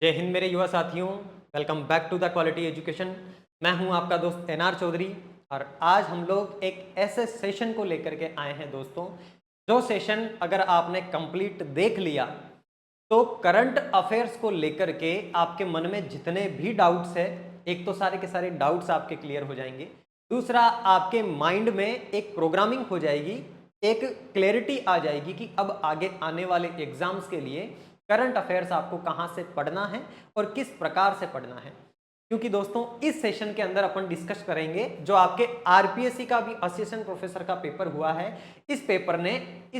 जय हिंद मेरे युवा साथियों। Welcome back to the quality education. मैं हूं आपका दोस्त एनआर चौधरी और आज हम लोग एक ऐसे सेशन को लेकर के आए हैं दोस्तों, जो सेशन अगर आपने कंप्लीट देख लिया तो करंट अफेयर्स को लेकर के आपके मन में जितने भी डाउट्स है, एक तो सारे के सारे डाउट्स आपके क्लियर हो जाएंगे। दूसरा, आपके माइंड में एक प्रोग्रामिंग हो जाएगी, एक क्लैरिटी आ जाएगी कि अब आगे आने वाले एग्जाम्स के लिए करंट अफेयर्स आपको कहां से पढ़ना है और किस प्रकार से पढ़ना है। क्योंकि दोस्तों इस सेशन के अंदर अपन डिस्कस करेंगे जो आपके आरपीएससी का भी असिस्टेंट प्रोफेसर का पेपर हुआ है। इस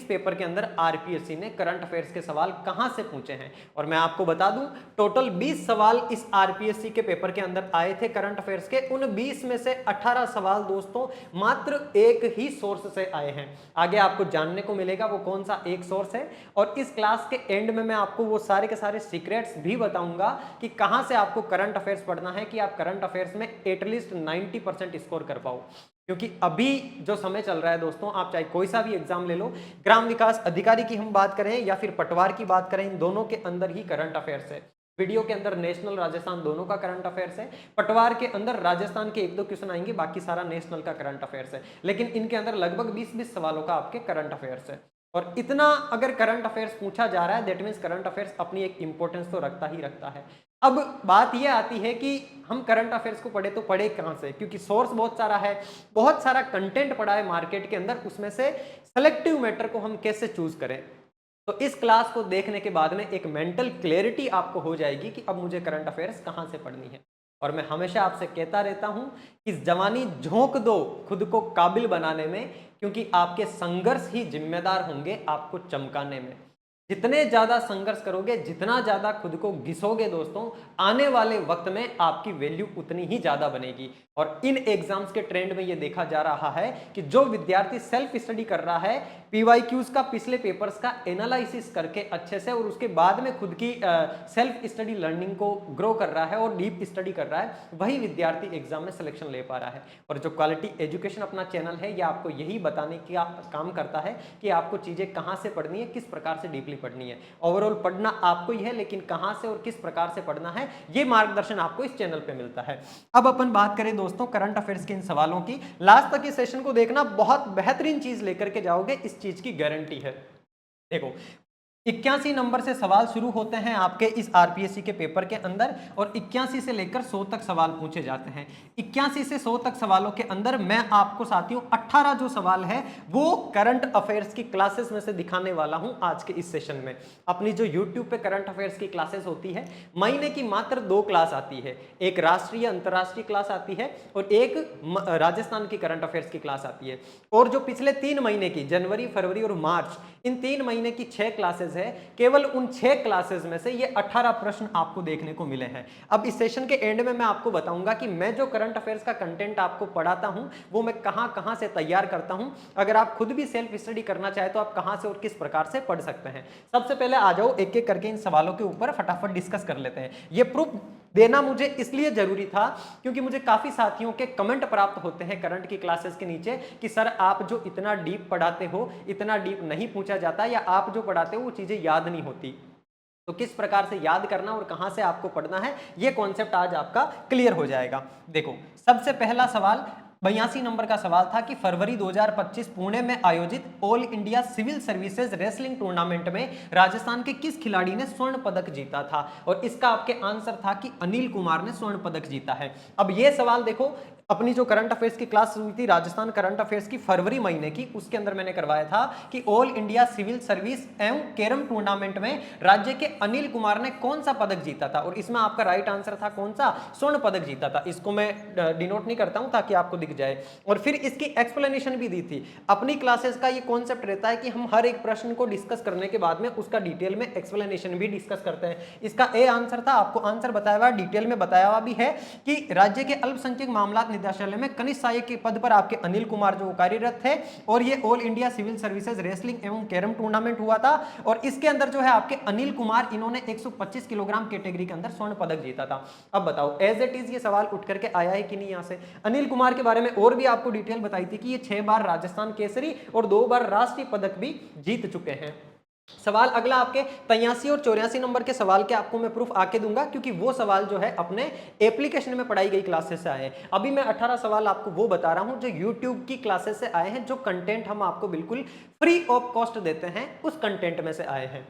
पेपर के अंदर आरपीएससी ने करंट अफेयर्स के सवाल कहां से पूछे हैं और मैं आपको बता दूं टोटल 20 सवाल इस आरपीएससी के पेपर के अंदर आए थे करंट अफेयर्स के। उन 20 में से 18 सवाल दोस्तों मात्र एक ही सोर्स से आए हैं। आगे आपको जानने को मिलेगा वो कौन सा एक सोर्स है और इस क्लास के एंड में मैं आपको वो सारे के सारे सीक्रेट्स भी बताऊंगा कि कहां से आपको करंट अफेयर्स पढ़ना है कि आप करंट अफेयर्स में एटलीस्ट 90% स्कोर कर पाओ। क्योंकि अभी जो समय चल रहा है दोस्तों, आप चाहे कोई सा भी एग्जाम ले लो, ग्राम विकास अधिकारी की हम बात करें या फिर पटवार की बात करें, इन दोनों के अंदर ही करंट अफेयर्स है। वीडियो के अंदर नेशनल राजस्थान दोनों का करंट अफेयर्स है, पटवार के अंदर राजस्थान के एक दो क्वेश्चन आएंगे, बाकी सारा नेशनल का करंट अफेयर्स है। लेकिन इनके अंदर लगभग 20-20 सवालों का आपके करंट अफेयर्स है और इतना अगर करंट अफेयर्स पूछा जा रहा है दैट मीन्स करंट अफेयर्स अपनी एक इंपॉर्टेंस तो रखता ही रखता है। अब बात यह आती है कि हम करंट अफेयर्स को पढ़े तो पढ़े कहां से, क्योंकि सोर्स बहुत सारा है, बहुत सारा कंटेंट पड़ा है मार्केट के अंदर, उसमें से सेलेक्टिव मैटर को हम कैसे चूज करें। तो इस क्लास को देखने के बाद में एक मेंटल क्लैरिटी आपको हो जाएगी कि अब मुझे करंट अफेयर्स कहां से पढ़नी है। और मैं हमेशा आपसे कहता रहता हूं कि जवानी झोंक दो खुद को काबिल बनाने में, क्योंकि आपके संघर्ष ही जिम्मेदार होंगे आपको चमकाने में। जितने ज्यादा संघर्ष करोगे, जितना ज्यादा खुद को घिसोगे दोस्तों, आने वाले वक्त में आपकी वैल्यू उतनी ही ज्यादा बनेगी। और इन एग्जाम्स के ट्रेंड में यह देखा जा रहा है कि जो विद्यार्थी सेल्फ स्टडी कर रहा है, पीवाईक्यूज का पिछले पेपर्स का एनालिसिस करके अच्छे से और उसके बाद में खुद की सेल्फ स्टडी लर्निंग को ग्रो कर रहा है और डीप स्टडी कर रहा है, वही विद्यार्थी एग्जाम में सिलेक्शन ले पा रहा है। और जो क्वालिटी एजुकेशन अपना चैनल है, यह आपको यही बताने का काम करता है कि आपको चीजें कहां से पढ़नी है, किस प्रकार से डीपली पढ़नी है। ओवरऑल पढ़ना आपको ही है, लेकिन कहां से और किस प्रकार से पढ़ना है, यह मार्गदर्शन आपको इस चैनल पे मिलता है। अब अपन बात करें दोस्तों करंट अफेयर्स के इन सवालों की, लास्ट तक इस सेशन को देखना, बहुत बेहतरीन चीज लेकर के जाओगे, इस चीज की गारंटी है। देखो 81 नंबर से सवाल शुरू होते हैं आपके इस आरपीएससी के पेपर के अंदर और 81 से लेकर 100 तक सवाल पूछे जाते हैं। 81 से 100 तक सवालों के अंदर मैं आपको साथियों 18 जो सवाल है वो करंट अफेयर्स की क्लासेस में से दिखाने वाला हूं आज के इस सेशन में। अपनी जो यूट्यूब पे करंट अफेयर्स की क्लासेस होती है, महीने की मात्र 2 क्लास आती है, एक राष्ट्रीय अंतरराष्ट्रीय क्लास आती है और एक राजस्थान की करंट अफेयर्स की क्लास आती है। और जो पिछले 3 महीने की जनवरी, फरवरी और मार्च, इन 3 महीने की 6 क्लासेस है, केवल उन 6 क्लासेस में से ये 18 प्रश्न आपको देखने को मिले हैं। अब इस सेशन के एंड में मैं आपको बताऊंगा कि मैं जो करंट अफेयर्स का कंटेंट आपको पढ़ाता हूं वो मैं कहां से तैयार करता हूं। अगर आप खुद भी सेल्फ स्टडी करना चाहे तो आप कहां से और किस प्रकार से पढ़ सकते हैं। सबसे पहले आ जाओ एक एक करके इन सवालों के ऊपर फटाफट डिस्कस कर लेते हैं। ये प्रूफ देना मुझे इसलिए जरूरी था क्योंकि मुझे काफी साथियों के कमेंट प्राप्त होते हैं करंट की क्लासेस के नीचे कि सर आप जो इतना डीप पढ़ाते हो, इतना डीप नहीं पूछा जाता, या आप जो पढ़ाते हो वो चीजें याद नहीं होती। तो किस प्रकार से याद करना और कहां से आपको पढ़ना है, ये कॉन्सेप्ट आज आपका क्लियर हो जाएगा। देखो सबसे पहला सवाल 82 नंबर का सवाल था कि फरवरी 2025 पुणे में आयोजित all India civil services wrestling tournament में राजस्थान के किस खिलाड़ी ने स्वर्ण पदक जीता था। और इसका आपके आंसर था कि अनिल कुमार ने स्वर्ण पदक जीता है। अब यह सवाल देखो, अपनी जो करंट अफेयर्स की क्लास हुई थी राजस्थान करंट अफेयर्स की फरवरी महीने की, उसके अंदर मैंने करवाया था कि ऑल इंडिया सिविल सर्विस एवं कैरम टूर्नामेंट में राज्य के अनिल कुमार ने कौन सा पदक जीता था। और इसमें आपका राइट आंसर था कौन सा, स्वर्ण पदक जीता था। इसको मैं डिनोट नहीं करता हूं ताकि आपको दिख जाए। और फिर इसकी एक्सप्लेनेशन भी दी थी। अपनी क्लासेस का ये कॉन्सेप्ट रहता है कि हम हर एक प्रश्न को डिस्कस करने के बाद में उसका डिटेल में एक्सप्लेनेशन भी डिस्कस करते हैं। इसका ए आंसर था, आपको आंसर बताया हुआ डिटेल में बताया हुआ भी है कि राज्य के अल्पसंख्यक मामला निदेशालय में कनिष्ठ सहायक के पद पर आपके अनिल कुमार जो कार्यरत थे, और ये all India civil services wrestling एवं कैरम टूर्नामेंट हुआ था। और इसके अंदर जो है आपके अनिल कुमार, इन्होंने 125 किलोग्राम कैटेगरी के अंदर स्वर्ण पदक जीता था। अब बताओ एज इट इज ये सवाल उठ करके आया है कि नहीं यहां से। अनिल कुमार के बारे में और भी आपको डिटेल बताई थी कि ये 6 बार राजस्थान केसरी और 2 बार राष्ट्रीय पदक भी जीत चुके हैं। सवाल अगला आपके 83 और 84 नंबर के सवाल के आपको मैं प्रूफ आके दूंगा, क्योंकि वो सवाल जो है अपने एप्लीकेशन में पढ़ाई गई क्लासेस से आए हैं। अभी मैं 18 सवाल आपको वो बता रहा हूं जो यूट्यूब की क्लासेस से आए हैं, जो कंटेंट हम आपको बिल्कुल फ्री ऑफ कॉस्ट देते हैं, उस कंटेंट में से आए हैं।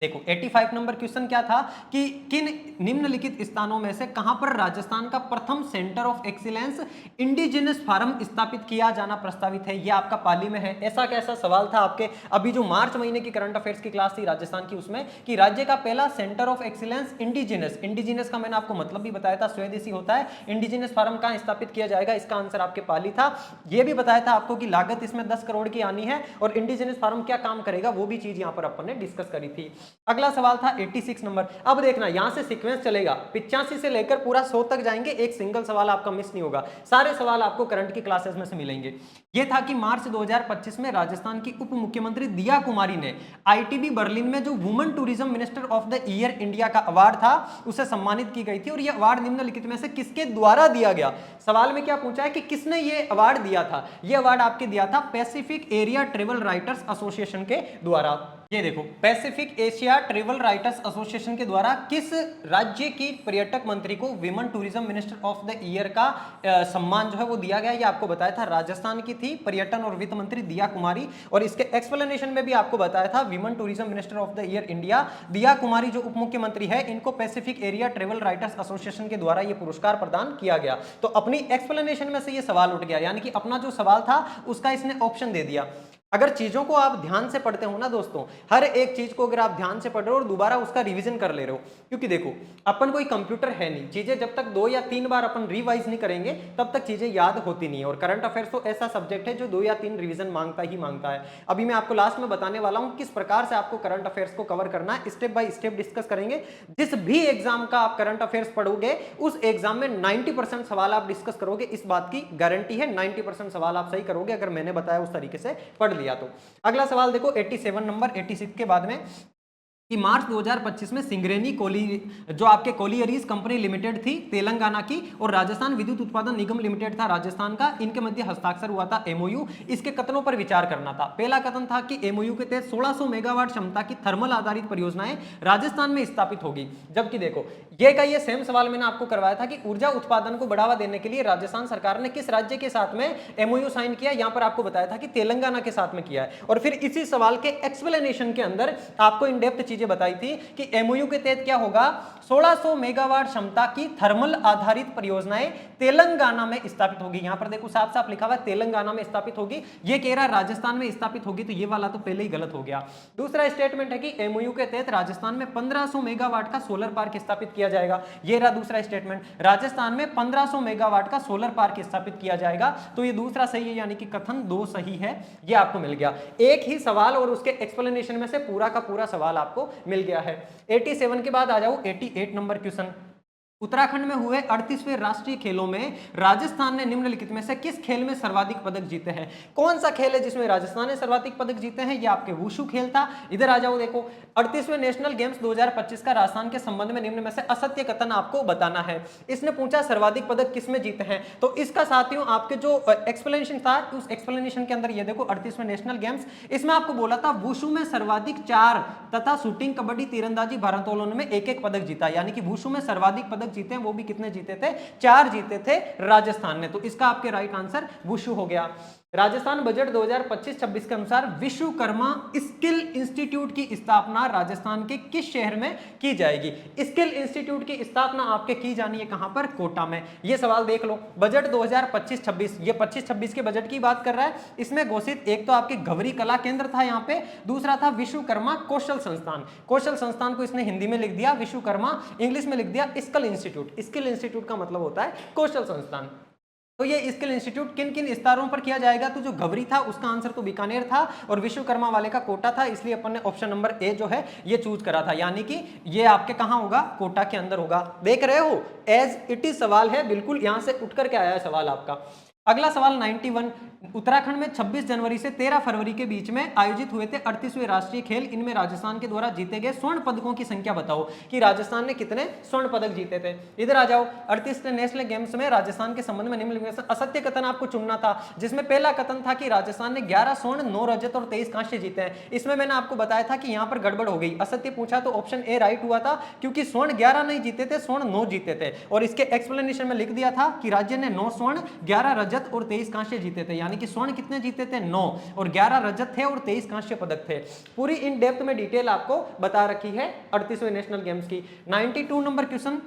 देखो 85 नंबर क्वेश्चन क्या था कि किन निम्नलिखित स्थानों में से कहां पर राजस्थान का प्रथम centre of excellence indigenous farm स्थापित किया जाना प्रस्तावित है। यह आपका पाली में है। ऐसा कैसा सवाल था आपके अभी जो मार्च महीने की करंट अफेयर्स की क्लास थी राजस्थान की, उसमें कि राज्य का पहला सेंटर ऑफ एक्सीलेंस इंडिजिनस का मैंने आपको मतलब भी बताया था, स्वदेशी होता है। इंडिजिनस फार्म कहां स्थापित किया जाएगा, इसका आंसर आपके पाली था। यह भी बताया था आपको कि लागत इसमें 10 करोड़ की आनी है और इंडिजिनस फार्म क्या काम करेगा, वो भी चीज यहां पर अपन ने डिस्कस करी थी। अगला सवाल था 86 नंबर। अब देखना यहां से सीक्वेंस चलेगा, 85 से लेकर पूरा 100 तक जाएंगे, एक सिंगल सवाल आपका मिस नहीं होगा, सारे सवाल आपको करंट की क्लासेस में से मिलेंगे। यह था कि मार्च 2025 में राजस्थान की उप मुख्यमंत्री दिया कुमारी ने आईटीबी बर्लिन में जो women tourism minister of the year India का अवार्ड था, उसे सम्मानित की गई थी। और यह अवार्ड निम्नलिखित में से किसके द्वारा दिया गया, सवाल में क्या पूछा है कि किसने यह अवार्ड दिया था। यह अवार्ड आपके दिया था Pacific area travel writers association के द्वारा। ये देखो Pacific Asia travel writers association के द्वारा किस राज्य की पर्यटक मंत्री को women tourism minister of the year का सम्मान जो है वो दिया गया, ये आपको बताया था राजस्थान की थी पर्यटन और वित्त मंत्री दिया कुमारी। और इसके एक्सप्लेनेशन में भी आपको बताया था women tourism minister of the year India दिया कुमारी जो उप मुख्यमंत्री है, इनको Pacific area travel writers association के द्वारा ये पुरस्कार प्रदान किया गया। तो अपनी एक्सप्लेनेशन में से ये सवाल उठ गया, यानी कि अपना जो सवाल था उसका इसने ऑप्शन दे दिया। अगर चीजों को आप ध्यान से पढ़ते हो ना दोस्तों, हर एक चीज को अगर आप ध्यान से पढ़ रहे हो और दोबारा उसका रिवीजन कर ले रहे हो, क्योंकि देखो अपन कोई कंप्यूटर है नहीं, चीजें जब तक 2 या 3 बार अपन रिवाइज नहीं करेंगे तब तक चीजें याद होती नहीं है। और करंट अफेयर्स तो ऐसा सब्जेक्ट है जो 2 या 3 रिवीजन मांगता ही मांगता है। अभी मैं आपको लास्ट में बताने वाला हूं किस प्रकार से आपको करंट अफेयर्स को कवर करना है, स्टेप बाय स्टेप डिस्कस करेंगे। जिस भी एग्जाम का आप करंट अफेयर्स पढ़ोगे उस एग्जाम में 90% सवाल आप डिस्कस करोगे, इस बात की गारंटी है। 90% सवाल आप सही करोगे अगर मैंने बताया उस तरीके से पढ़ लिया तो। अगला सवाल देखो 87 नंबर, 86 के बाद में कि मार्च 2025 में सिंगरेनी कोली जो आपके कोलियरीज कंपनी लिमिटेड थी तेलंगाना की और राजस्थान विद्युत उत्पादन निगम लिमिटेड था राजस्थान का, इनके मध्य हस्ताक्षर हुआ था एमओयू। इसके कथनों पर विचार करना था। पहला कथन था कि एमओयू के तहत 1600 मेगावाट क्षमता की थर्मल आधारित परियोजनाएं राजस्थान में स्थापित होगी। जबकि देखो ये सेम सवाल मैंने आपको करवाया था कि ऊर्जा उत्पादन को बढ़ावा देने के लिए राजस्थान सरकार ने किस राज्य के साथ में एमओयू साइन किया, यहां पर आपको बताया था कि तेलंगाना के साथ में किया है। और फिर इसी सवाल के एक्सप्लेनेशन के अंदर आपको इन डेप्थ बताई थी कि एमओयू के तहत क्या होगा, 1600 मेगावाट क्षमता की थर्मल आधारित परियोजनाएं तेलंगाना में स्थापित होगी। यहां पर देखो साफ साफ लिखा हुआ है तेलंगाना में स्थापित होगी, ये कह रहा है राजस्थान में स्थापित होगी, तो ये वाला तो पहले ही गलत हो गया। दूसरा स्टेटमेंट है कि एमओयू के तहत राजस्थान में 1500 मेगावाट का सोलर पार्क स्थापित किया जाएगा, ये रहा दूसरा स्टेटमेंट। राजस्थान में 1500 मेगावाट का सोलर पार्क स्थापित किया जाएगा, तो ये दूसरा सही है, यानी कि कथन 2 सही है, ये आपको मिल गया। एक ही सवाल और उसके एक्सप्लेनेशन में से पूरा का पूरा सवाल आपको मिल गया है। 87 के बाद आ जाओ 88 नंबर क्वेश्चन। उत्तराखंड में हुए 38वें राष्ट्रीय खेलों में राजस्थान ने निम्नलिखित में से किस खेल में सर्वाधिक पदक जीते हैं। कौन सा खेल है जिसमें राजस्थान ने सर्वाधिक पदक जीते हैं, ये आपके वुशु खेल था। इधर आ जाओ, देखो 38वें नेशनल गेम्स 2025 का राजस्थान के संबंध में निम्न में से असत्य कथन आपको बताना है। इसने पूछा सर्वाधिक पदक किसमें जीते हैं, तो इसका साथियों आपके जो एक्सप्लेनेशन था उस एक्सप्लेनेशन के अंदर ये देखो 38वें नेशनल गेम्स, इसमें आपको बोला था वुशु में सर्वाधिक 4 तथा शूटिंग, कबड्डी, तीरंदाजी, भारोत्तोलन में 1-1 पदक जीता, यानी कि वुशु में सर्वाधिक पदक जीते हैं। वो भी कितने जीते थे, 4 जीते थे राजस्थान ने, तो इसका आपके राइट आंसर वुशु हो गया। राजस्थान बजट 2025-26 के अनुसार विश्वकर्मा स्किल इंस्टीट्यूट की स्थापना राजस्थान के किस शहर में की जाएगी। स्किल इंस्टीट्यूट की स्थापना आपके की जानी है कहां पर, कोटा में। ये सवाल देख लो, बजट 2025-26, ये 25-26 के बजट की बात कर रहा है। इसमें घोषित एक तो आपके घवरी कला केंद्र था यहाँ पे, दूसरा था विश्वकर्मा कौशल संस्थान। कौशल संस्थान को इसने हिंदी में लिख दिया विश्वकर्मा, इंग्लिश में लिख दिया स्किल इंस्टीट्यूट। स्किल इंस्टीट्यूट का मतलब होता है कौशल संस्थान। तो ये स्किल इंस्टीट्यूट किन किन स्तरों पर किया जाएगा, तो जो घवरी था उसका आंसर तो बीकानेर था और विश्वकर्मा वाले का कोटा था, इसलिए अपन ने ऑप्शन नंबर ए जो है ये चूज करा था, यानी कि ये आपके कहां होगा, कोटा के अंदर होगा। देख रहे हो एज इट इज सवाल है, बिल्कुल यहां से उठ करके आया है सवाल आपका। अगला सवाल 91, उत्तराखंड में 26 जनवरी से 13 फरवरी के बीच में आयोजित हुए थे 38वें राष्ट्रीय खेल, इनमें राजस्थान के द्वारा जीते गए स्वर्ण पदकों की संख्या बताओ कि राजस्थान ने कितने स्वर्ण पदक जीते थे। इधर आ जाओ, 38वें नेशनल गेम्स में राजस्थान के संबंध में निम्नलिखित में असत्य कथन आपको चुनना था, जिसमें पहला कथन था कि राजस्थान ने 11 स्वर्ण, 9 रजत और 23 कांस्य जीते हैं। इसमें मैंने आपको बताया था कि यहां पर गड़बड़ हो गई, असत्य पूछा तो ऑप्शन ए राइट हुआ था, क्योंकि स्वर्ण 11 नहीं जीते थे, स्वर्ण 9 जीते थे। और इसके एक्सप्लेनेशन में लिख दिया था कि राज्य ने 9 स्वर्ण, 11 रजत और 23 कांस्य जीते थे, यानी कि स्वर्ण कितने जीते थे 9, और 11 रजत थे और 23 कांस्य पदक थे। पूरी इन डेप्थ में डिटेल आपको बता रखी है 38वें नेशनल गेम्स की। 92 नंबर क्वेश्चन,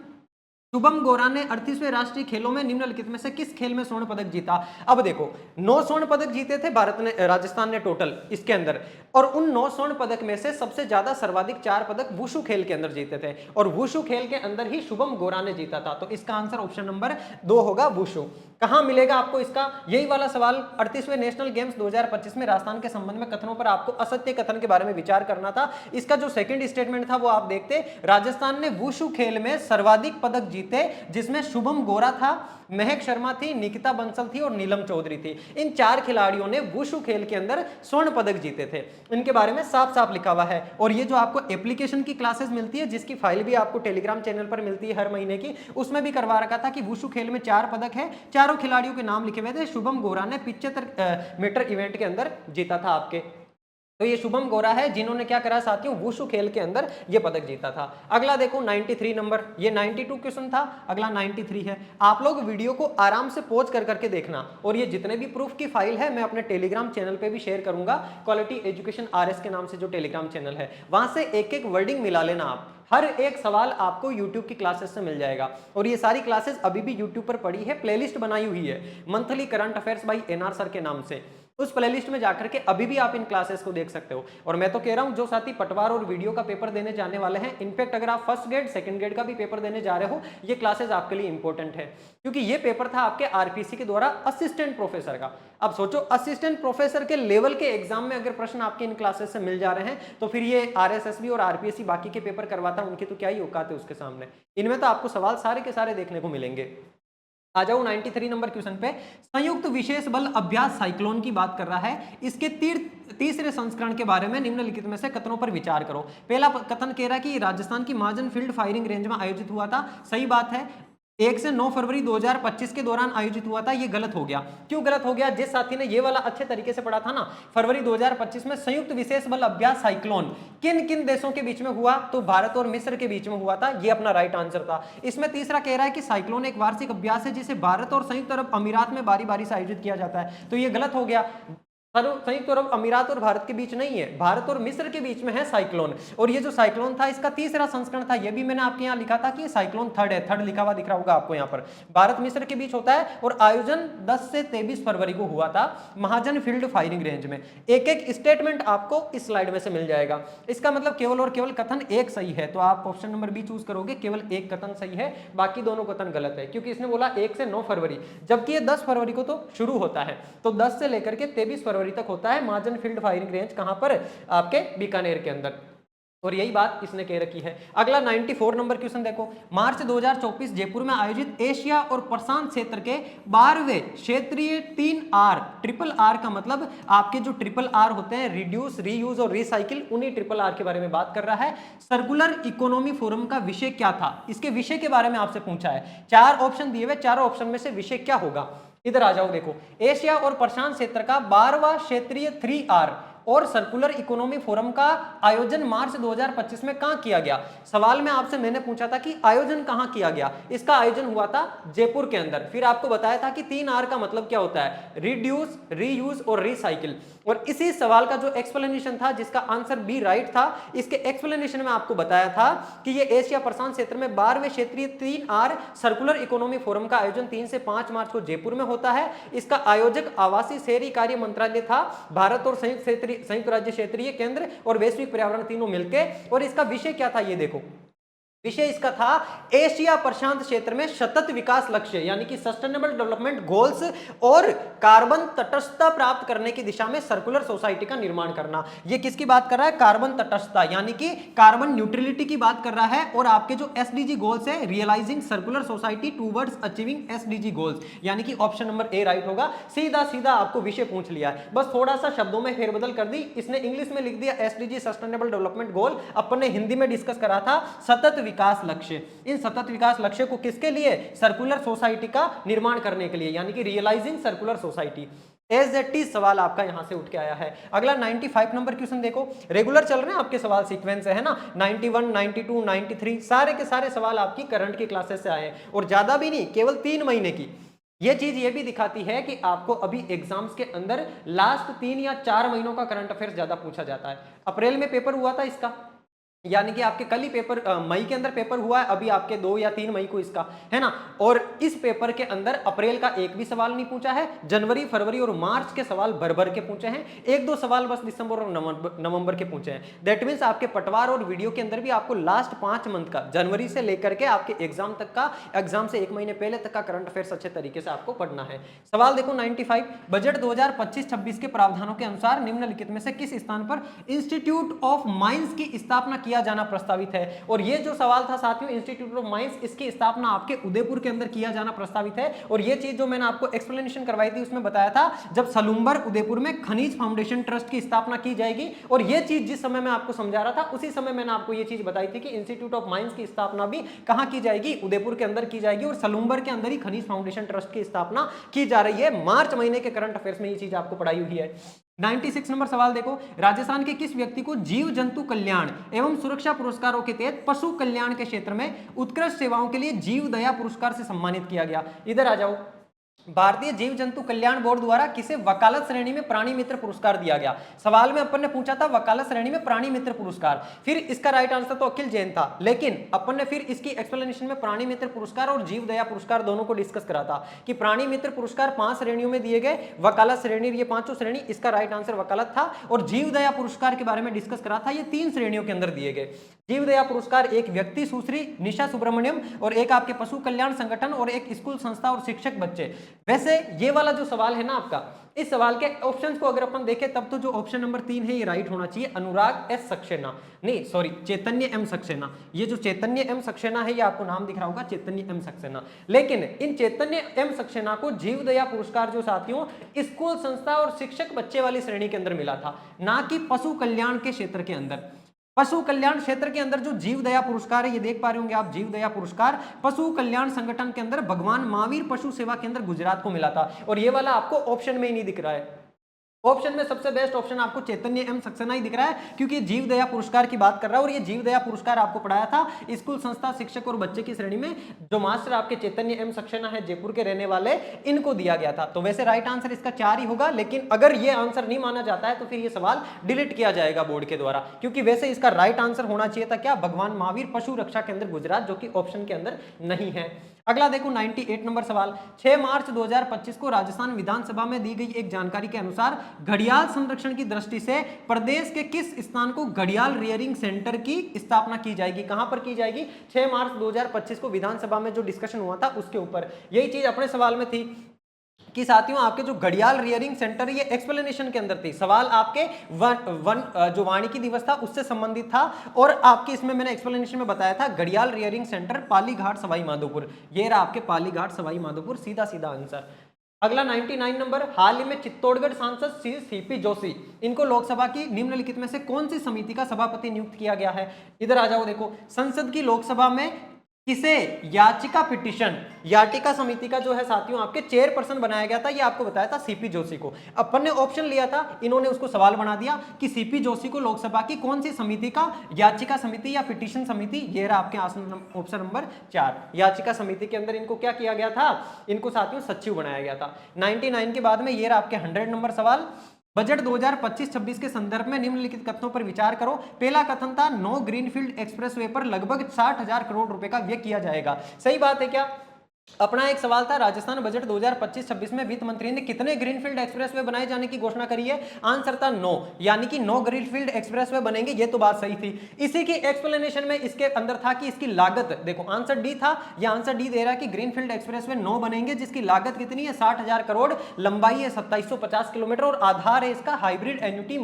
शुभम गोरा ने 38वें राष्ट्रीय खेलों में निम्नलिखित में से किस खेल में स्वर्ण पदक जीता। अब देखो 9 स्वर्ण पदक जीते थे भारत ने, राजस्थान ने टोटल इसके अंदर, और उन 9 स्वर्ण पदक में से सबसे ज्यादा सर्वाधिक 4 पदक वुशु खेल के अंदर जीते थे, और वुशु खेल के अंदर ही शुभम गोरा ने जीता था। तो इसका आंसर ऑप्शन नंबर 2 होगा, वुशु। कहां मिलेगा आपको इसका, यही वाला सवाल 38वें नेशनल गेम्स 2025 में राजस्थान के संबंध में कथनों पर आपको असत्य कथन के बारे में विचार करना था। इसका जो सेकंड स्टेटमेंट था वो आप देखते, राजस्थान ने वुशु खेल में सर्वाधिक पदक जीते, जिसमें शुभम गोरा था, महक शर्मा थी, निकिता बंसल थी और नीलम चौधरी थी। इन 4 खिलाड़ियों ने वुशु खेल के अंदर स्वर्ण पदक जीते थे। इनके बारे में साफ साफ लिखा हुआ है। और ये जो आपको एप्लीकेशन की क्लासेस मिलती है, जिसकी फाइल भी आपको टेलीग्राम चैनल पर मिलती है हर महीने की, उसमें भी करवा रखा था कि वुशु खेल में 4 पदक है, चारों खिलाड़ियों के नाम लिखे हुए थे। शुभम गोरा ने 75 मीटर इवेंट के अंदर जीता था आपके। तो ये शुभम गोरा है जिन्होंने क्या करा साथियों, वुशु खेल के अंदर ये पदक जीता था। अगला देखो 93 नंबर, ये 92 क्वेश्चन था, अगला 93 है। आप लोग वीडियो को आराम से पॉज कर करके देखना, और ये जितने भी प्रूफ की फाइल है मैं अपने टेलीग्राम चैनल पे भी शेयर करूंगा, क्वालिटी एजुकेशन आरएस के नाम से जो टेलीग्राम चैनल है, वहां से एक एक वर्डिंग मिला लेना आप। हर एक सवाल आपको YouTube की क्लासेस से मिल जाएगा, और ये सारी क्लासेस अभी भी YouTube पर पड़ी है, प्लेलिस्ट बनाई हुई है monthly current affairs by NR sir के नाम से। उस प्लेलिस्ट में जाकर के अभी भी आप इन क्लासेस को देख सकते हो। और मैं तो कह रहा हूं जो साथी पटवार और वीडियो का पेपर देने जाने वाले हैं, इनफैक्ट अगर आप फर्स्ट ग्रेड सेकंड ग्रेड का भी पेपर देने जा रहे हो, ये क्लासेस आपके लिए इंपॉर्टेंट है, क्योंकि ये पेपर था आपके आरपीसी के द्वारा असिस्टेंट प्रोफेसर का। अब सोचो असिस्टेंट प्रोफेसर के लेवल के एग्जाम में अगर प्रश्न आपके इन क्लासेस से मिल जा रहे हैं, तो फिर ये आरएसएसबी और आरपीएससी बाकी के पेपर करवाता उनकी तो क्या ही औकात है उसके सामने। इनमें तो आपको सवाल सारे के सारे देखने को मिलेंगे। आ जाओ 93 नंबर क्वेश्चन पे, संयुक्त विशेष बल अभ्यास साइक्लोन की बात कर रहा है। इसके तीसरे संस्करण के बारे में निम्नलिखित में से कथनों पर विचार करो। पहला कथन कह रहा है कि राजस्थान की महाजन फील्ड फायरिंग रेंज में आयोजित हुआ था, सही बात है। 1 से 9 फरवरी 2025 के दौरान आयोजित हुआ था, ये गलत हो गया। क्यों गलत हो गया? जिस साथी ने ये वाला अच्छे तरीके से पढ़ा था ना, फरवरी 2025 में संयुक्त विशेष बल अभ्यास साइक्लोन किन किन देशों के बीच में हुआ, तो भारत और मिस्र के बीच में हुआ था, ये अपना राइट आंसर था। इसमें तीसरा कह रहा है कि साइक्लोन एक वार्षिक अभ्यास है जिसे भारत और संयुक्त अरब अमीरात में बारी बारी से आयोजित किया जाता है, तो ये गलत हो गया। संयुक्त अरब अमीरात और भारत के बीच नहीं है, भारत और मिस्र के बीच में है साइक्लोन। और ये जो साइक्लोन था इसका तीसरा संस्करण था, ये भी मैंने आपके यहाँ लिखा था कि साइक्लोन थर्ड है, थर्ड लिखा हुआ दिख रहा होगा आपको यहाँ पर। भारत मिस्र के बीच होता है, और आयोजन 10 से 23 फरवरी को हुआ था महाजन फील्ड फायरिंग रेंज में। एक एक स्टेटमेंट आपको इस स्लाइड में से मिल जाएगा। इसका मतलब केवल और केवल कथन एक सही है, तो आप ऑप्शन नंबर बी चूज करोगे, केवल एक कथन सही है, बाकी दोनों कथन गलत है, क्योंकि इसने बोला 1 से 9 फरवरी, जबकि ये 10 फरवरी को तो शुरू होता है, तो 10 से लेकर के 23 फरवरी तक होता है महाजन फील्ड फायरिंग रेंज। कहां पर? आपके बीकानेर के अंदर, और यही बात इसने कह रखी है। अगला 94 नंबर क्वेश्चन देखो, मार्च 2024 जयपुर में आयोजित एशिया और प्रशांत क्षेत्र के 12वें क्षेत्रीय 3R, ट्रिपल आर का मतलब आपके जो ट्रिपल आर होते हैं, रिड्यूस, रीयूज और रिसाइकिल, उन्हीं ट्रिपल आर के बारे में बात कर रहा है। सर्कुलर इकोनॉमी फोरम का विषय क्या था, इसके विषय के बारे में आपसे पूछा है। 4 ऑप्शन दिए हुए, चारों ऑप्शन में से विषय क्या होगा? इधर आ जाओ, देखो एशिया और प्रशांत क्षेत्र का 12वां क्षेत्रीय 3R और सर्कुलर इकोनॉमी फोरम का आयोजन मार्च 2025 में कहां किया गया। सवाल में आपसे मैंने पूछा था कि आयोजन कहां किया गया, इसका आयोजन हुआ था जयपुर के अंदर। फिर आपको बताया था कि 3R का मतलब क्या होता है, रिड्यूस, रीयूज और रिसाइकिल। और इसी सवाल का जो एक्सप्लेनेशन था, जिसका आंसर बी राइट था, इसके एक्सप्लेनेशन में आपको बताया था कि ये एशिया प्रशांत क्षेत्र में 12वें क्षेत्रीय 3R सर्कुलर इकोनॉमी फोरम का आयोजन 3 से 5 मार्च को जयपुर में होता है। इसका आयोजक आवासीय शहरी कार्य मंत्रालय था, भारत और संयुक्त राज्य क्षेत्रीय केंद्र और वैश्विक पर्यावरण तीनों मिलकर। और इसका विषय क्या था ये देखो, विषय इसका था एशिया प्रशांत क्षेत्र में सतत विकास लक्ष्य यानी कि सस्टेनेबल डेवलपमेंट गोल्स और कार्बन तटस्थता प्राप्त करने की दिशा में सर्कुलर सोसाइटी का निर्माण करना। ये किसकी बात कर रहा है? कार्बन तटस्थता यानी कि कार्बन न्यूट्रलिटी की बात कर रहा है। और आपके जो एसडीजी गोल्स है, realising circular society towards achieving SDG goals, यानी कि ऑप्शन नंबर ए राइट होगा। सीधा सीधा आपको विषय पूछ लिया है, बस थोड़ा सा शब्दों में फेरबदल कर दी। इसने इंग्लिश में लिख दिया एसडीजी सस्टेनेबल डेवलपमेंट गोल, अपन ने हिंदी में डिस्कस करा था सतत विकास लक्ष्य। इन सतत विकास लक्ष्य को किसके लिए? सर्कुलर सोसाइटी का निर्माण करने के लिए, यानी कि रियलाइजिंग सर्कुलर सोसाइटी। एग्जैक्टली सवाल आपका यहां से उठ के आया है। अगला 95 नंबर क्वेश्चन देखो, रेगुलर चल रहे हैं आपके सवाल सीक्वेंस है ना, 91, 92, 93 सारे के सारे सवाल आपकी करंट की क्लासेस से आए हैं और ज्यादा भी नहीं, केवल 3 महीने की। ये चीज ये भी दिखाती है कि आपको अभी एग्जाम्स के अंदर लास्ट 3 या 4 महीनों का करंट अफेयर्स ज्यादा पूछा जाता है। अप्रैल में पेपर हुआ था इसका, यानी कि आपके कल ही पेपर मई के अंदर पेपर हुआ है, अभी आपके 2 या 3 मई को इसका है ना। और इस पेपर के अंदर अप्रैल का एक भी सवाल नहीं पूछा है, जनवरी, फरवरी और मार्च के सवाल भर भर के पूछे हैं, 1-2 सवाल बस दिसंबर और नवंबर के पूछे हैं। दैट मीन्स आपके पटवार और वीडियो के अंदर भी आपको लास्ट 5 मंथ का, जनवरी से लेकर के आपके एग्जाम तक का, एग्जाम से 1 महीने पहले तक का करंट अफेयर्स अच्छे तरीके से आपको पढ़ना है। सवाल देखो 95, बजट 2025-26 के प्रावधानों के अनुसार निम्नलिखित में से किस स्थान पर इंस्टीट्यूट ऑफ माइंस की स्थापना किया जाना प्रस्तावित है? और ये जो सवाल था साथियों, इंस्टीट्यूट ऑफ माइंस, इसकी स्थापना आपके उदयपुर के अंदर किया जाना प्रस्तावित है। और ये चीज जो मैंने आपको एक्सप्लेनेशन करवाई थी उसमें बताया था जब सलूम्बर उदयपुर में खनिज फाउंडेशन ट्रस्ट की स्थापना की जाएगी। और ये चीज जिस समय मैं आपको समझा रहा था उसी समय मैंने आपको ये चीज बताई थी कि इंस्टीट्यूट ऑफ माइंस की स्थापना भी कहां की जाएगी? उदयपुर के अंदर की जाएगी और सलूम्बर के अंदर ही खनिज फाउंडेशन ट्रस्ट की स्थापना की जा रही है। मार्च महीने के करंट अफेयर्स में ये चीज आपको पढ़ाई हुई है। 96 नंबर सवाल देखो, राजस्थान के किस व्यक्ति को जीव जंतु कल्याण एवं सुरक्षा पुरस्कारों के तहत पशु कल्याण के क्षेत्र में उत्कृष्ट सेवाओं के लिए जीव दया पुरस्कार से सम्मानित किया गया? इधर आ जाओ। भारतीय जीव जंतु कल्याण बोर्ड द्वारा किसे वकालत श्रेणी में प्राणी मित्र पुरस्कार दिया गया? सवाल में अपन ने पूछा था वकालत श्रेणी में प्राणी मित्र पुरस्कार, फिर इसका राइट आंसर तो अखिल जैन था, लेकिन अपन ने फिर इसकी एक्सप्लेनेशन में प्राणी मित्र पुरस्कार और जीव दया पुरस्कार दोनों को डिस्कस करा था कि प्राणी मित्र पुरस्कार 5 श्रेणियों में दिए गए, वकालत श्रेणी ये 5 श्रेणी, इसका राइट आंसर वकालत था। और जीव दया पुरस्कार के बारे में डिस्कस करा था, ये 3 श्रेणियों के अंदर दिए गए। जीव दया पुरस्कार एक व्यक्ति सुश्री निशा सुब्रमण्यम, और एक आपके पशु कल्याण संगठन, और एक स्कूल संस्था और शिक्षक बच्चे। वैसे ये वाला जो सवाल है ना आपका, इस सवाल के ऑप्शंस को अगर अपन देखें तब तो जो ऑप्शन नंबर 3 है ये राइट होना चाहिए, अनुराग एस सक्सेना, नहीं सॉरी चैतन्य एम सक्सेना। ये जो चैतन्य एम सक्सेना है ये आपको नाम दिख रहा होगा, चैतन्य एम सक्सेना। लेकिन इन चैतन्य एम सक्सेना को जीव दया पुरस्कार जो साथियों स्कूल संस्था और शिक्षक बच्चे वाली श्रेणी के अंदर मिला था, ना कि पशु कल्याण के क्षेत्र के अंदर। पशु कल्याण क्षेत्र के अंदर जो जीव दया पुरस्कार है ये देख पा रहे होंगे आप, जीव दया पुरस्कार पशु कल्याण संगठन के अंदर भगवान महावीर पशु सेवा केंद्र गुजरात को मिला था। और ये वाला आपको ऑप्शन में ही नहीं दिख रहा है, ऑप्शन में सबसे बेस्ट ऑप्शन आपको चैतन्य एम सक्सेना ही दिख रहा है, क्योंकि जीव दया पुरस्कार की बात कर रहा है। और ये जीव दया पुरस्कार आपको पढ़ाया था स्कूल संस्था शिक्षक और बच्चे की श्रेणी में, जो मास्टर आपके चैतन्य एम सक्सेना है जयपुर के रहने वाले, इनको दिया गया था। तो वैसे राइट आंसर इसका 4 ही होगा, लेकिन अगर ये आंसर नहीं माना जाता है तो फिर ये सवाल डिलीट किया जाएगा बोर्ड के द्वारा, क्योंकि वैसे इसका राइट आंसर होना चाहिए था क्या? भगवान महावीर पशु रक्षा केंद्र गुजरात, जो कि ऑप्शन के अंदर नहीं है। अगला देखो 98 नंबर सवाल, 6 मार्च 2025 को राजस्थान विधानसभा में दी गई एक जानकारी के अनुसार घड़ियाल संरक्षण की दृष्टि से प्रदेश के किस स्थान को घड़ियाल रियरिंग सेंटर की स्थापना की जाएगी? कहां पर की जाएगी? 6 मार्च 2025 को विधानसभा में जो डिस्कशन हुआ था उसके ऊपर यही चीज अपने सवाल में थी कि साथियों आपके जो घड़ियाल रियरिंग सेंटर, ये एक्सप्लेनेशन के अंदर थी। सवाल आपके जो वानिकी दिवस था उससे संबंधित था, और आपके इसमें मैंने एक्सप्लेनेशन में बताया था घड़ियाल रियरिंग सेंटर पालीघाट सवाई माधोपुर। ये रहा आपके पालीघाट सवाई माधोपुर, सीधा सीधा आंसर। अगला 99 नंबर, हाल ही में चित्तौड़गढ़ सांसद श्री सीपी जोशी, इनको लोकसभा की निम्नलिखित में से कौन सी समिति का सभापति नियुक्त किया गया है? इधर आ जाओ। देखो संसद की लोकसभा में किसे याचिका पिटीशन, याचिका समिति का जो है साथियों आपके चेयरपर्सन बनाया गया था, ये आपको बताया था सीपी जोशी को। अपन ने ऑप्शन लिया था, इन्होंने उसको सवाल बना दिया कि सीपी जोशी को लोकसभा की कौन सी समिति का, याचिका समिति या पिटीशन समिति, ये रहा आपके ऑप्शन नंबर 4। याचिका समिति के अंदर इनको क्या किया गया था? इनको साथियों सचिव बनाया गया था। 99 के बाद में ये रहा आपके 100 नंबर सवाल, बजट 2025-26 के संदर्भ में निम्नलिखित कथनों पर विचार करो। पहला कथन था नो ग्रीनफील्ड एक्सप्रेसवे पर लगभग 60,000 करोड़ रुपए का व्यय किया जाएगा। सही बात है क्या? अपना एक सवाल था, राजस्थान बजट 2025-26 में वित्त मंत्री ने कितने ग्रीनफील्ड एक्सप्रेसवे बनाए जाने की घोषणा करी है? आंसर था 9, यानी कि 9 ग्रीनफील्ड एक्सप्रेसवे बनेंगे। ये तो बात सही थी। इसी की एक्सप्लेनेशन में इसके अंदर था कि इसकी लागत देखो, आंसर डी था, यह आंसर डी दे रहा है कि ग्रीनफील्ड एक्सप्रेसवे 9 बनेंगे जिसकी लागत कितनी है? 60,000 करोड़, लंबाई है 2750 किलोमीटर और आधार है इसका हाइब्रिड एन्युटी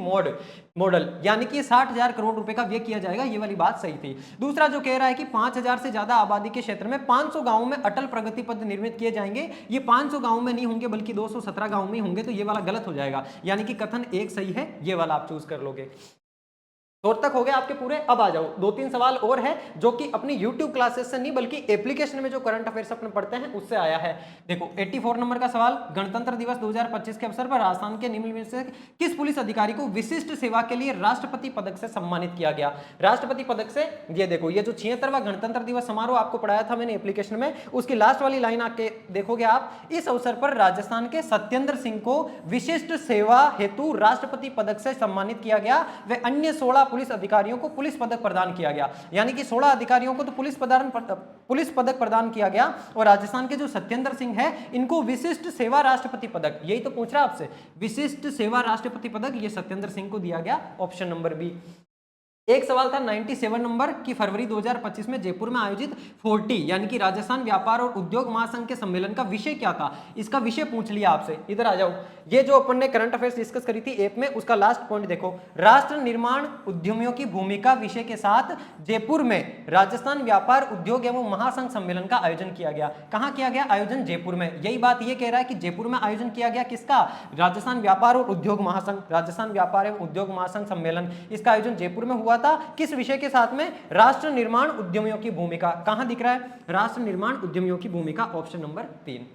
मॉडल, यानी कि 60,000 करोड़ रुपए का व्यय किया जाएगा। ये वाली बात सही थी। दूसरा जो कह रहा है कि 5,000 से ज्यादा आबादी के क्षेत्र में 500 गांवों में अटल प्रगति पथ निर्मित किए जाएंगे। ये 500 गांवों में नहीं होंगे बल्कि 217 गांवों में होंगे, तो ये वाला गलत हो जाएगा, यानी कि कथन एक सही है, ये वाला आप चूज कर लोगे। तो तक हो गए आपके पूरे। अब आ जाओ, 2-3 सवाल और है जो कि अपनी YouTube क्लासेस से नहीं बल्कि एप्लीकेशन में जो करंट अफेयर्स अपने पढ़ते हैं उससे आया है। देखो 84 नंबर का सवाल, गणतंत्र दिवस 2025 के अवसर पर राजस्थान के निम्न में से किस पुलिस अधिकारी को विशिष्ट सेवा के लिए राष्ट्रपति पदक से सम्मानित किया गया? राष्ट्रपति पदक से, ये देखो, ये जो 76वां गणतंत्र दिवस समारोह आपको पढ़ाया था मैंने एप्लीकेशन में, उसकी लास्ट वाली लाइन आके देखोगे आप, इस अवसर पर राजस्थान के सत्येंद्र सिंह को विशिष्ट सेवा हेतु राष्ट्रपति पदक से सम्मानित किया गया। वे अन्य 16 पुलिस अधिकारियों को पुलिस पदक प्रदान किया गया, यानी कि 16 अधिकारियों को तो पुलिस पदक प्रदान किया गया और राजस्थान के जो सत्येंद्र सिंह है इनको विशिष्ट सेवा राष्ट्रपति पदक, यही तो पूछ रहा आपसे, विशिष्ट सेवा राष्ट्रपति पदक ये सत्येंद्र सिंह को दिया गया, ऑप्शन नंबर बी। एक सवाल था 97 नंबर की फरवरी 2025 में जयपुर में आयोजित 40 यानी कि राजस्थान व्यापार और उद्योग महासंघ के सम्मेलन का विषय क्या था? इसका विषय पूछ लिया आपसे, इधर आ जाओ। ये जो अपन ने करंट अफेयर्स डिस्कस करी थी ऐप में, उसका लास्ट पॉइंट देखो, राष्ट्र निर्माण उद्यमियों की भूमिका विषय के साथ जयपुर में राजस्थान व्यापार उद्योग एवं महासंघ सम्मेलन का आयोजन किया गया। कहां किया गया आयोजन? जयपुर में। यही बात ये कह रहा है कि जयपुर में आयोजन किया गया किसका? राजस्थान व्यापार और उद्योग महासंघ, राजस्थान व्यापार एवं उद्योग महासंघ सम्मेलन, इसका आयोजन जयपुर में हुआ था। किस विषय के साथ में? राष्ट्र निर्माण उद्यमियों की भूमिका। कहां दिख रहा है? राष्ट्र निर्माण उद्यमियों की भूमिका, ऑप्शन नंबर 3।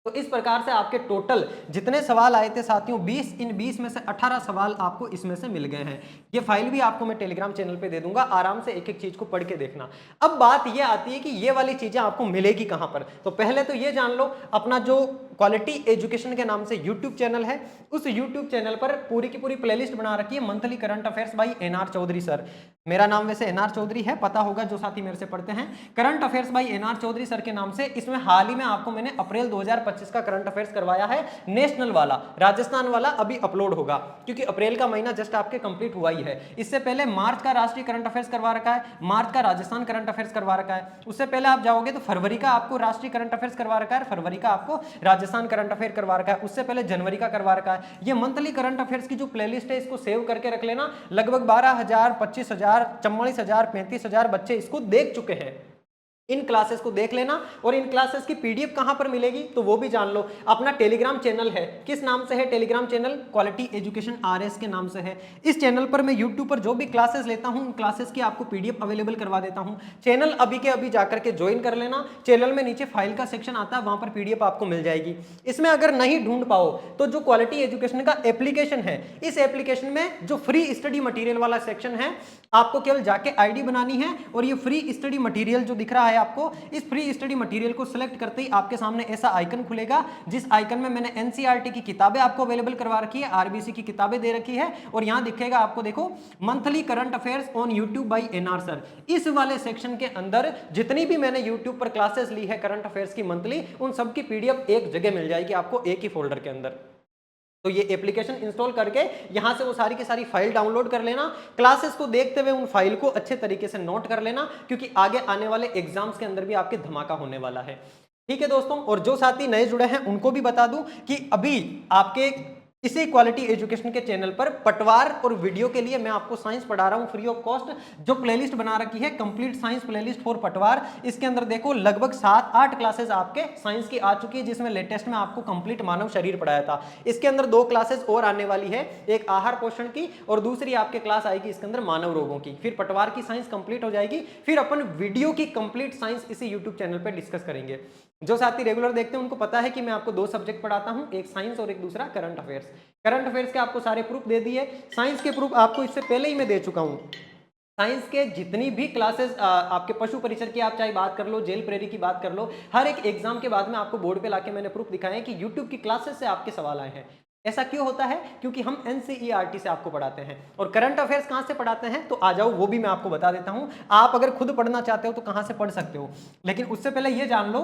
तो इस प्रकार से आपके टोटल जितने सवाल आए थे साथियों 20, इन 20 में से 18 सवाल आपको इसमें से मिल गए हैं। ये फाइल भी आपको मैं टेलीग्राम चैनल पे दे दूंगा, आराम से एक एक चीज को पढ़ के देखना। अब बात ये आती है कि ये वाली चीजें आपको मिलेगी कहां पर? तो पहले तो ये जान लो, अपना जो क्वालिटी एजुकेशन के नाम से यूट्यूब चैनल है, उस यूट्यूब चैनल पर पूरी की पूरी प्लेलिस्ट बना रखी है, monthly current affairs by NR Chaudhary sir. मेरा नाम वैसे एनआर चौधरी है, पता होगा जो साथी मेरे से पढ़ते हैं। Current affairs by NR Chaudhary sir के नाम से इसमें हाल ही में आपको मैंने अप्रैल 2025 का करंट अफेयर्स करवाया है, नेशनल वाला, राजस्थान वाला अभी अपलोड होगा क्योंकि अप्रैल का महीना जस्ट आपके कंप्लीट हुआ ही है। इससे पहले मार्च का राष्ट्रीय करंट अफेयर्स करवा रखा है, मार्च का राजस्थान करंट अफेयर्स करवा रखा है। उससे पहले आप जाओगे तो फरवरी का आपको राष्ट्रीय करंट अफेयर्स करवा रखा है, फरवरी का आपको राजस्थान करंट अफेयर करवा रखा है। उससे पहले जनवरी का करवा रखा है। ये मंथली करंट अफेयर्स की जो प्लेलिस्ट है इसको सेव करके रख लेना। लगभग 12,000, 25,000, 44,000, 35,000 बच्चे इसको देख चुके हैं। इन क्लासेस को देख लेना और इन क्लासेस की पीडीएफ कहां पर मिलेगी तो वो भी जान लो। अपना टेलीग्राम चैनल है, किस नाम से है Telegram channel? Quality education RS के नाम से है। इस चैनल पर मैं यूट्यूब पर जो भी क्लासेस लेता हूं उन क्लासेस की आपको पीडीएफ अवेलेबल करवा देता हूं। चैनल अभी के अभी जाकर के ज्वाइन कर लेना। चैनल में नीचे फाइल का सेक्शन आता है, वहां पर पीडीएफ आपको मिल जाएगी। इसमें अगर नहीं ढूंढ पाओ तो जो क्वालिटी एजुकेशन का एप्लीकेशन है, इस एप्लीकेशन में जो फ्री स्टडी मटीरियल वाला सेक्शन है, आपको केवल जाके आईडी बनानी है और ये फ्री स्टडी मटीरियल जो दिख रहा है आपको, इस फ्री स्टडी मटेरियल को सिलेक्ट करते ही आपके सामने ऐसा आइकन खुलेगा, जिस आइकन में मैंने एनसीईआरटी की किताबें आपको अवेलेबल करवा रखी है, आरबीसी की किताबें दे रखी है और यहां दिखेगा आपको, देखो, monthly current affairs on YouTube by NR sir. इस वाले सेक्शन के अंदर जितनी भी मैंने यूट्यूब पर क्लासेस ली है करंट अफेयर्स की मंथली, उन सब की पीडीएफ एक जगह मिल जाएगी आपको, एक ही फोल्डर के अंदर। तो ये एप्लीकेशन इंस्टॉल करके यहां से वो सारी की सारी फाइल डाउनलोड कर लेना। क्लासेस को देखते हुए उन फाइल को अच्छे तरीके से नोट कर लेना, क्योंकि आगे आने वाले एग्जाम्स के अंदर भी आपके धमाका होने वाला है। ठीक है दोस्तों, और जो साथी नए जुड़े हैं उनको भी बता दूं कि अभी आपके इसी क्वालिटी एजुकेशन के चैनल पर पटवार और वीडियो के लिए मैं आपको साइंस पढ़ा रहा हूं फ्री ऑफ कॉस्ट। जो प्लेलिस्ट बना रखी है कंप्लीट साइंस प्लेलिस्ट फॉर पटवार, इसके अंदर देखो लगभग 7-8 क्लासेस आपके साइंस की आ चुकी है, जिसमें लेटेस्ट में आपको कंप्लीट मानव शरीर पढ़ाया था। इसके अंदर 2 क्लासेस और आने वाली है, एक आहार पोषण की और दूसरी आपके क्लास आएगी इसके अंदर मानव रोगों की। फिर पटवार की साइंस कंप्लीट हो जाएगी, फिर अपन वीडियो की कंप्लीट साइंस इसी यूट्यूब चैनल पर डिस्कस करेंगे। जो साथी रेगुलर देखते हैं उनको पता है कि मैं आपको 2 सब्जेक्ट पढ़ाता हूं, एक साइंस और एक दूसरा करंट अफेयर्स। करंट अफेयर्स के आपको सारे प्रूफ दे दिए, साइंस के प्रूफ आपको इससे पहले ही मैं दे चुका हूं। साइंस के जितनी भी क्लासेस आपके पशु परिसर की आप चाहे बात कर लो, जेल प्रेरी की बात कर लो, हर एक एग्जाम के बाद में आपको बोर्ड पे लाके मैंने प्रूफ दिखाए हैं कि यूट्यूब की क्लासेस से आपके सवाल आए हैं। ऐसा क्यों होता है? क्योंकि हम एनसीईआरटी से आपको पढ़ाते हैं। और करंट अफेयर्स कहां से पढ़ाते हैं तो आ जाओ, वो भी मैं आपको बता देता हूं। आप अगर खुद पढ़ना चाहते हो तो कहां से पढ़ सकते हो, लेकिन उससे पहले ये जान लो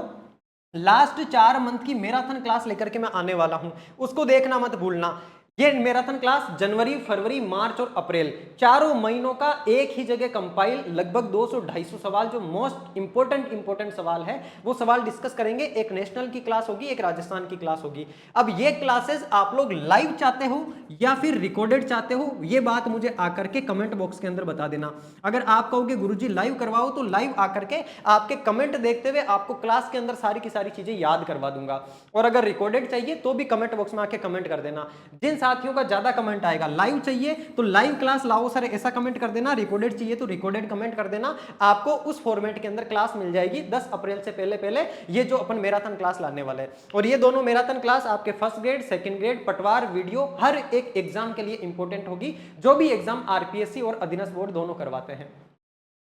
लास्ट 4 मंथ की मैराथन क्लास लेकर के मैं आने वाला हूं, उसको देखना मत भूलना। ये मैराथन क्लास जनवरी, फरवरी, मार्च और अप्रैल 4 महीनों का एक ही जगह कंपाइल, लगभग 200-250 सवाल, जो मोस्ट इंपोर्टेंट सवाल है वो सवाल डिस्कस करेंगे। एक नेशनल की क्लास होगी, एक राजस्थान की क्लास होगी। अब ये क्लासेस आप लोग लाइव चाहते हो या फिर रिकॉर्डेड चाहते हो, ये बात मुझे आकर के कमेंट बॉक्स के अंदर बता देना। अगर आप कहोगे गुरुजी लाइव करवाओ, तो लाइव आकर के आपके कमेंट देखते हुए आपको क्लास के अंदर सारी की सारी चीजें याद करवा दूंगा। और अगर रिकॉर्डेड चाहिए तो भी कमेंट बॉक्स में आके कमेंट कर देना। जिन साथियों का ज्यादा कमेंट आएगा, लाइव चाहिए तो लाइव क्लास लाओ सर ऐसा कमेंट कर देना, रिकॉर्डेड चाहिए तो रिकॉर्डेड कमेंट कर देना। आपको उस फॉर्मेट के अंदर क्लास मिल जाएगी 10 अप्रैल से पहले पहले, ये जो अपन मैराथन क्लास लाने वाले हैं। और ये दोनों मैराथन क्लास आपके फर्स्ट ग्रेड, सेकंड ग्रेड, पटवार, वीडियो, हर एक एग्जाम के लिए इंपॉर्टेंट होगी, जो भी एग्जाम आरपीएससी और अधीनस्थ बोर्ड दोनों करवाते हैं।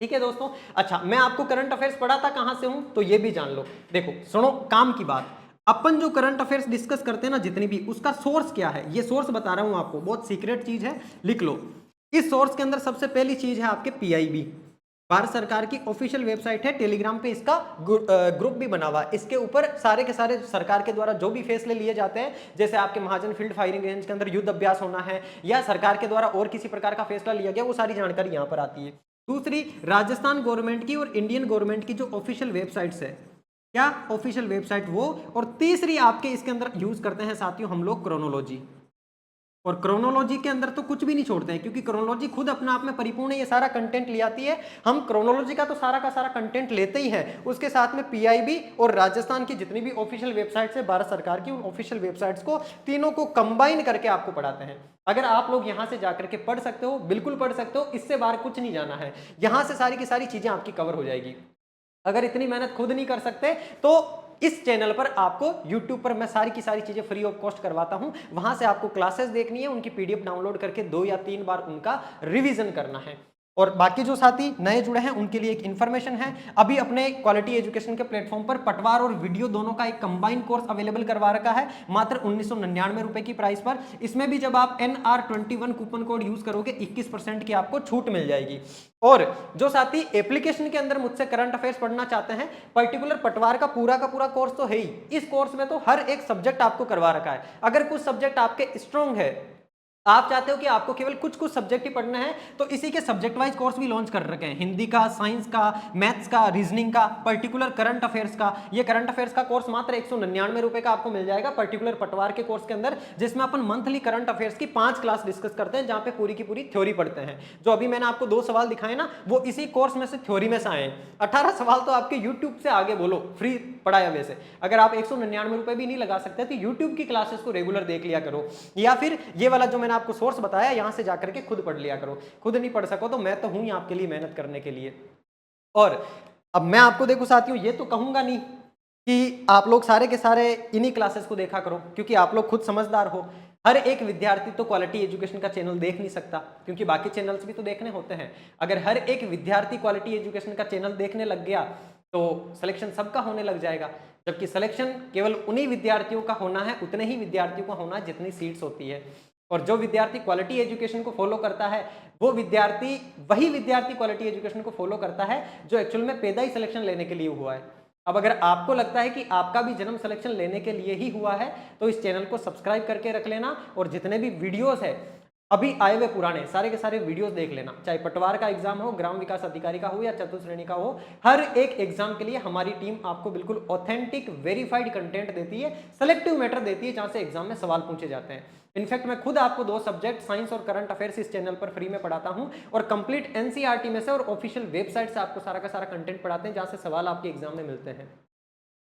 ठीक है दोस्तों। अच्छा, मैं आपको करंट अफेयर्स पढ़ाता कहां से हूं तो ये भी जान लो। देखो सुनो काम की बात, अपन जो करंट अफेयर्स डिस्कस करते हैं ना जितनी भी, उसका सोर्स क्या है, ये सोर्स बता रहा हूं आपको, बहुत सीक्रेट चीज है, लिख लो। इस सोर्स के अंदर सबसे पहली चीज है आपके पीआईबी, भारत सरकार की ऑफिशियल वेबसाइट है, टेलीग्राम पे इसका ग्रुप भी बना हुआ है। इसके ऊपर सारे के सारे सरकार के द्वारा जो भी फैसले लिए जाते हैं, जैसे आपके महाजन फील्ड फायरिंग रेंज के अंदर युद्ध अभ्यास होना है या सरकार के द्वारा और किसी प्रकार का फैसला लिया गया, वो सारी जानकारी यहाँ पर आती है। दूसरी, राजस्थान गवर्नमेंट की और इंडियन गवर्नमेंट की जो ऑफिशियल वेबसाइट्स है, क्या ऑफिशियल वेबसाइट वो। और तीसरी आपके इसके अंदर यूज करते हैं साथियों हम लोग क्रोनोलॉजी, और क्रोनोलॉजी के अंदर तो कुछ भी नहीं छोड़ते हैं, क्योंकि क्रोनोलॉजी खुद अपने आप में परिपूर्ण है, ये सारा कंटेंट ले आती है। हम क्रोनोलॉजी का तो सारा का सारा कंटेंट लेते ही हैं, उसके साथ में पीआईबी और राजस्थान की जितनी भी ऑफिशियल वेबसाइट्स है भारत सरकार की, उन ऑफिशियल वेबसाइट्स को तीनों को कंबाइन करके आपको पढ़ाते हैं। अगर आप लोग यहां से जाकर के पढ़ सकते हो, बिल्कुल पढ़ सकते हो, इससे बाहर कुछ नहीं जाना है, यहां से सारी की सारी चीजें आपकी कवर हो जाएगी। अगर इतनी मेहनत खुद नहीं कर सकते तो इस चैनल पर आपको YouTube पर मैं सारी की सारी चीजें फ्री ऑफ कॉस्ट करवाता हूं, वहां से आपको क्लासेस देखनी है, उनकी पीडीएफ डाउनलोड करके 2 या 3 बार उनका रिवीजन करना है। और बाकी जो साथी नए जुड़े हैं उनके लिए एक इन्फॉर्मेशन है, अभी अपने क्वालिटी एजुकेशन के प्लेटफॉर्म पर पटवार और वीडियो दोनों का एक कंबाइंड कोर्स अवेलेबल करवा रखा है, मात्र 1999 रुपए की प्राइस पर। इसमें भी जब आप NR21 कूपन कोड यूज करोगे 21% की आपको छूट मिल जाएगी। और जो साथी एप्लीकेशन के अंदर मुझसे करंट अफेयर्स पढ़ना चाहते हैं, पर्टिकुलर पटवार का पूरा कोर्स तो है ही, इस कोर्स में तो हर एक सब्जेक्ट आपको करवा रखा है। अगर कुछ सब्जेक्ट आपके स्ट्रॉन्ग है, आप चाहते हो कि आपको केवल कुछ सब्जेक्ट ही पढ़ना है, तो इसी के सब्जेक्ट वाइज कोर्स भी लॉन्च कर रखे हैं, हिंदी का, साइंस का, मैथ्स का, रीजनिंग का, पर्टिकुलर करंट अफेयर्स का। ये करंट अफेयर्स का कोर्स मात्र 199 रुपए का आपको मिल जाएगा पर्टिकुलर पटवार के कोर्स के अंदर, जिसमें अपन मंथली करंट अफेयर्स की 5 क्लास डिस्कस करते हैं, जहां पे पूरी की पूरी थ्योरी पढ़ते हैं। जो अभी मैंने आपको 2 सवाल दिखाए ना, वो इसी कोर्स में से थ्योरी में से आए। 18 सवाल तो आपके यूट्यूब से आगे बोलो फ्री पढ़ाया वैसे। अगर आप 199 रुपए भी नहीं लगा सकते तो यूट्यूब की क्लासेस को रेगुलर देख लिया करो, या फिर ये वाला जो मैंने आपको सोर्स बताया यहां से जाकर के खुद पढ़ लिया करो। खुद नहीं पढ़ सको तो मैं तो हूं ही आपके लिए मेहनत करने के लिए। और अब मैं आपको देखो साथियों, ये तो कहूंगा नहीं कि आप लोग सारे के सारे इन्हीं क्लासेस को देखा करो, क्योंकि आप लोग खुद समझदार हो। हर एक विद्यार्थी तो क्वालिटी एजुकेशन का चैनल देख नहीं सकता, क्योंकि बाकी चैनल्स भी तो देखने होते हैं। अगर हर एक विद्यार्थी क्वालिटी एजुकेशन का चैनल देखने लग गया तो सिलेक्शन सबका होने लग जाएगा, जबकि सिलेक्शन केवल उन्हीं विद्यार्थियों का होना है, उतने ही विद्यार्थियों का होना है जितनी सीट्स होती है। और जो विद्यार्थी क्वालिटी एजुकेशन को फॉलो करता है, वो विद्यार्थी वही विद्यार्थी क्वालिटी एजुकेशन को फॉलो करता है जो एक्चुअल में पैदा ही सिलेक्शन लेने के लिए हुआ है। अब अगर आपको लगता है कि आपका भी जन्म सिलेक्शन लेने के लिए ही हुआ है, तो इस चैनल को सब्सक्राइब करके रख लेना, और जितने भी वीडियोस है अभी आए हुए पुराने सारे के सारे वीडियोस देख लेना, चाहे पटवार का एग्जाम हो, ग्राम विकास अधिकारी का हो या चतुर्थ श्रेणी का हो। हर एक एग्जाम के लिए हमारी टीम आपको बिल्कुल ऑथेंटिक वेरीफाइड कंटेंट देती है, सेलेक्टिव मैटर देती है, जहां से एग्जाम में सवाल पूछे जाते हैं। इनफैक्ट मैं खुद आपको 2 सब्जेक्ट साइंस और करंट अफेयर्स इस चैनल पर फ्री में पढ़ाता हूं, और कंप्लीट एनसीईआरटी में से और ऑफिशियल वेबसाइट से आपको सारा का सारा कंटेंट पढ़ाते हैं, जहां से सवाल आपके एग्जाम में मिलते हैं।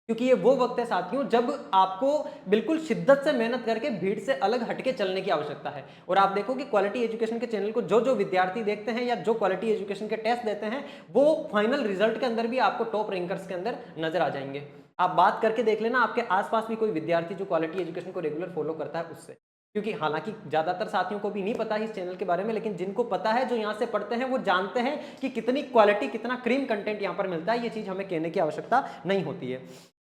क्योंकि ये वो वक्त है साथियों जब आपको बिल्कुल शिद्दत से मेहनत करके भीड़ से अलग हटके चलने की आवश्यकता है। और आप देखो कि क्वालिटी एजुकेशन के चैनल को जो विद्यार्थी देखते हैं या जो क्वालिटी एजुकेशन के टेस्ट देते हैं, वो फाइनल रिजल्ट के अंदर भी आपको टॉप रैंकर्स के अंदर नजर आ जाएंगे। आप बात करके देख लेना आपके आसपास भी कोई विद्यार्थी जो क्वालिटी एजुकेशन को रेगुलर फॉलो करता है उससे। क्योंकि हालांकि ज्यादातर साथियों को भी नहीं पता है इस चैनल के बारे में, लेकिन जिनको पता है, जो यहाँ से पढ़ते हैं, वो जानते हैं कि कितनी क्वालिटी, कितना क्रीम कंटेंट यहाँ पर मिलता है। ये चीज हमें कहने की आवश्यकता नहीं होती है।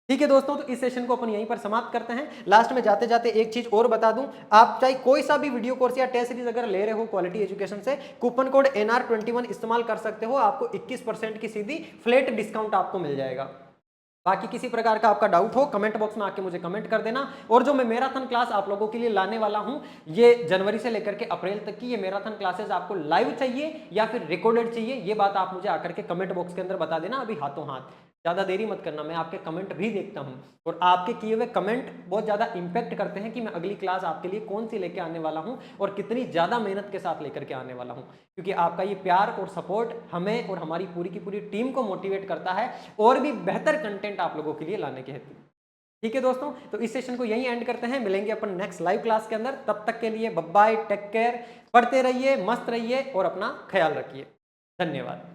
ठीक है दोस्तों, तो इस सेशन को अपन यहीं पर समाप्त करते हैं। लास्ट में जाते जाते एक चीज और बता दूं, आप चाहे कोई सा भी वीडियो कोर्स या टेस्ट सीरीज अगर ले रहे हो क्वालिटी एजुकेशन से, कूपन कोड NR21 इस्तेमाल कर सकते हो, आपको 21% की सीधी फ्लैट डिस्काउंट आपको मिल जाएगा। बाकी किसी प्रकार का आपका डाउट हो कमेंट बॉक्स में आके मुझे कमेंट कर देना। और जो मैं मैराथन क्लास आप लोगों के लिए लाने वाला हूं, ये जनवरी से लेकर के अप्रैल तक की ये मैराथन क्लासेस आपको लाइव चाहिए या फिर रिकॉर्डेड चाहिए, ये बात आप मुझे आकर के कमेंट बॉक्स के अंदर बता देना अभी हाथों हाथ। ज़्यादा देरी मत करना, मैं आपके कमेंट भी देखता हूं और आपके किए हुए कमेंट बहुत ज़्यादा इंपैक्ट करते हैं कि मैं अगली क्लास आपके लिए कौन सी लेके आने वाला हूं और कितनी ज़्यादा मेहनत के साथ लेकर के आने वाला हूं, क्योंकि आपका ये प्यार और सपोर्ट हमें और हमारी पूरी की पूरी टीम को मोटिवेट करता है और भी बेहतर कंटेंट आप लोगों के लिए लाने के हेतु। ठीक है दोस्तों, तो इस सेशन को यहीं एंड करते हैं, मिलेंगे अपन नेक्स्ट लाइव क्लास के अंदर। तब तक के लिए बाय बाय, टेक केयर, पढ़ते रहिए, मस्त रहिए और अपना ख्याल रखिए। धन्यवाद।